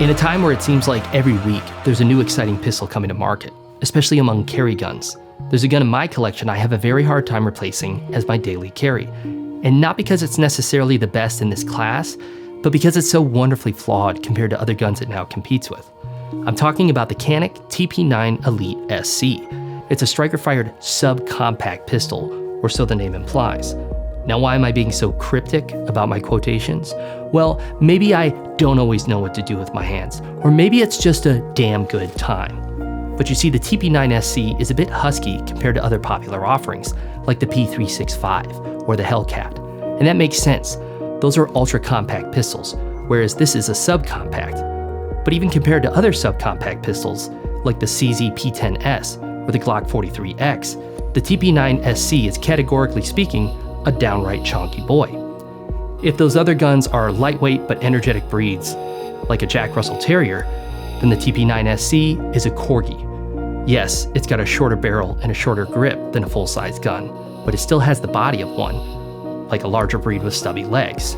In a time where it seems like every week there's a new exciting pistol coming to market, especially among carry guns, there's a gun in my collection I have a very hard time replacing as my daily carry. And not because it's necessarily the best in this class, but because it's so wonderfully flawed compared to other guns it now competes with. I'm talking about the Canik TP9 Elite SC. It's a striker-fired subcompact pistol, or so the name implies. Now, why am I being so cryptic about my quotations? Well, maybe I don't always know what to do with my hands, or maybe it's just a damn good time. But you see, the TP9 SC is a bit husky compared to other popular offerings, like the P365 or the Hellcat. And that makes sense. Those are ultra-compact pistols, whereas this is a subcompact. But even compared to other subcompact pistols, like the CZ P10S or the Glock 43X, the TP9 SC is, categorically speaking, a downright chonky boy. If those other guns are lightweight but energetic breeds, like a Jack Russell Terrier, then the TP9 SC is a corgi. Yes, it's got a shorter barrel and a shorter grip than a full-size gun, but it still has the body of one, like a larger breed with stubby legs.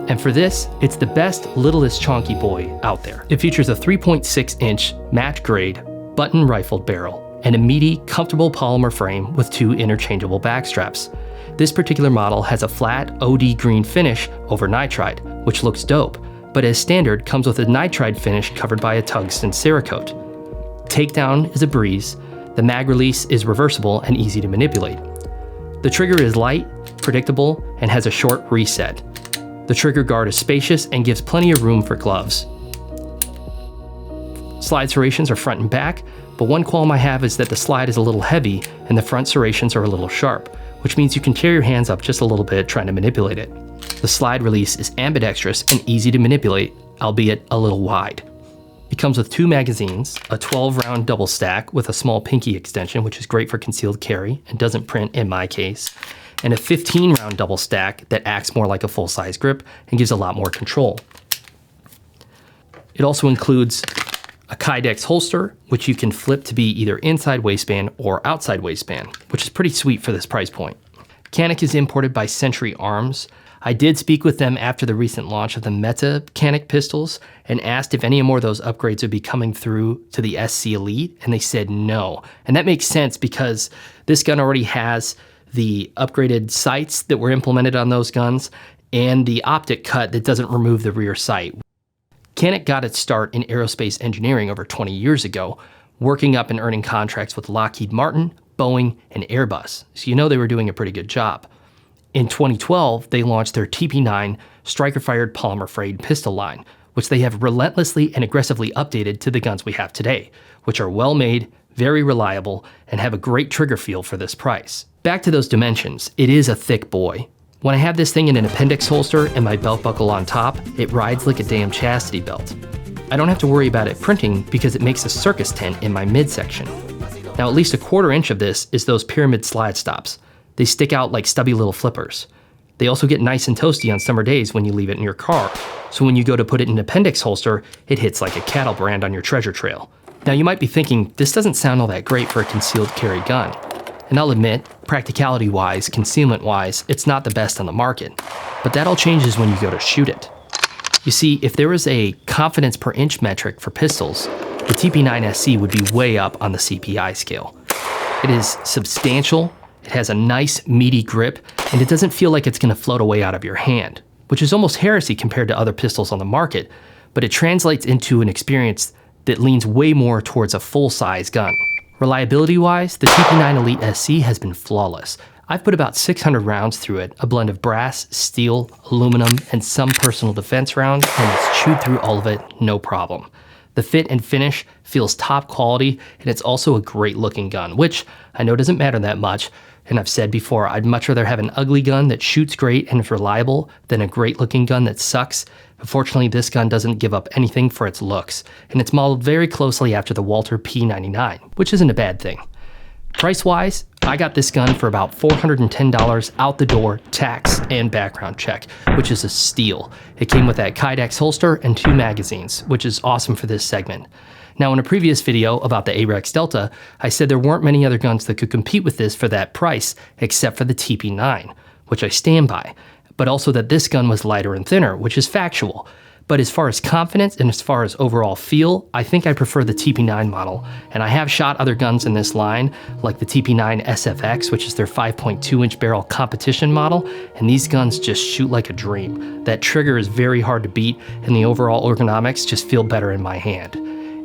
And for this, it's the best, littlest chonky boy out there. It features a 3.6-inch match-grade, button-rifled barrel and a meaty, comfortable polymer frame with two interchangeable backstraps. This particular model has a flat OD green finish over nitride, which looks dope, but as standard comes with a nitride finish covered by a tungsten Cerakote. Takedown is a breeze, the mag release is reversible and easy to manipulate. The trigger is light, predictable, and has a short reset. The trigger guard is spacious and gives plenty of room for gloves. Slide serrations are front and back, but one qualm I have is that the slide is a little heavy and the front serrations are a little sharp, which means you can tear your hands up just a little bit trying to manipulate it. The slide release is ambidextrous and easy to manipulate, albeit a little wide. It comes with two magazines, a 12-round double stack with a small pinky extension, which is great for concealed carry and doesn't print in my case, and a 15-round double stack that acts more like a full-size grip and gives a lot more control. It also includes a Kydex holster, which you can flip to be either inside waistband or outside waistband, which is pretty sweet for this price point. Canik is imported by Century Arms. I did speak with them after the recent launch of the Meta Canik pistols and asked if any more of those upgrades would be coming through to the SC Elite, and they said no. And that makes sense because this gun already has the upgraded sights that were implemented on those guns and the optic cut that doesn't remove the rear sight. Canik got its start in aerospace engineering over 20 years ago, working up and earning contracts with Lockheed Martin, Boeing, and Airbus, so you know they were doing a pretty good job. In 2012, they launched their TP9 striker-fired polymer-frayed pistol line, which they have relentlessly and aggressively updated to the guns we have today, which are well-made, very reliable, and have a great trigger feel for this price. Back to those dimensions, it is a thick boy. When I have this thing in an appendix holster and my belt buckle on top, it rides like a damn chastity belt. I don't have to worry about it printing because it makes a circus tent in my midsection. Now at least a 1/4 inch of this is those pyramid slide stops. They stick out like stubby little flippers. They also get nice and toasty on summer days when you leave it in your car, so when you go to put it in an appendix holster, it hits like a cattle brand on your treasure trail. Now you might be thinking, this doesn't sound all that great for a concealed carry gun. And I'll admit, practicality-wise, concealment-wise, it's not the best on the market. But that all changes when you go to shoot it. You see, if there was a confidence per inch metric for pistols, the TP9 SC would be way up on the CPI scale. It is substantial, it has a nice meaty grip, and it doesn't feel like it's gonna float away out of your hand, which is almost heresy compared to other pistols on the market, but it translates into an experience that leans way more towards a full-size gun. Reliability-wise, the TP9 Elite SC has been flawless. I've put about 600 rounds through it, a blend of brass, steel, aluminum, and some personal defense rounds, and it's chewed through all of it, no problem. The fit and finish feels top quality, and it's also a great looking gun, which I know doesn't matter that much And I've said before, I'd much rather have an ugly gun that shoots great and is reliable than a great looking gun that sucks. Unfortunately, this gun doesn't give up anything for its looks, and it's modeled very closely after the Walther P99, which isn't a bad thing. Price-wise, I got this gun for about $410 out the door, tax and background check, which is a steal. It came with that Kydex holster and 2 magazines, which is awesome for this segment. Now, in a previous video about the AREX Delta, I said there weren't many other guns that could compete with this for that price, except for the TP9, which I stand by, but also that this gun was lighter and thinner, which is factual. But as far as confidence and as far as overall feel, I think I prefer the TP9 model, and I have shot other guns in this line, like the TP9 SFX, which is their 5.2-inch barrel competition model, and these guns just shoot like a dream. That trigger is very hard to beat, and the overall ergonomics just feel better in my hand.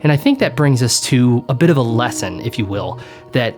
And I think that brings us to a bit of a lesson, if you will, that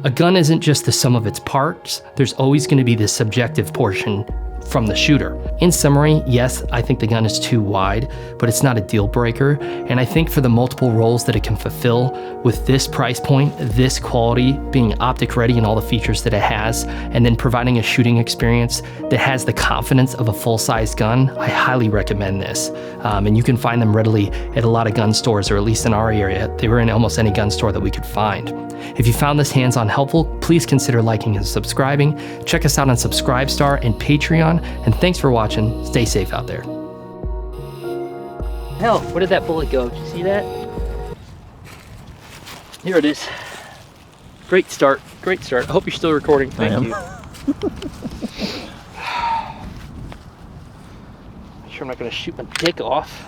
a gun isn't just the sum of its parts. There's always going to be this subjective portion from the shooter. In summary, yes, I think the gun is too wide, but it's not a deal breaker. And I think for the multiple roles that it can fulfill with this price point, this quality, being optic ready and all the features that it has, and then providing a shooting experience that has the confidence of a full-size gun, I highly recommend this. And you can find them readily at a lot of gun stores, or at least in our area. They were in almost any gun store that we could find. If you found this hands-on helpful, please consider liking and subscribing. Check us out on Subscribestar and Patreon, and thanks for watching. Stay safe out there. Hell, where did that bullet go? Did you see that? Here it is. Great start, great start. I hope you're still recording. Thank you. Make sure I'm not gonna shoot my dick off.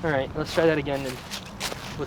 All right, let's try that again.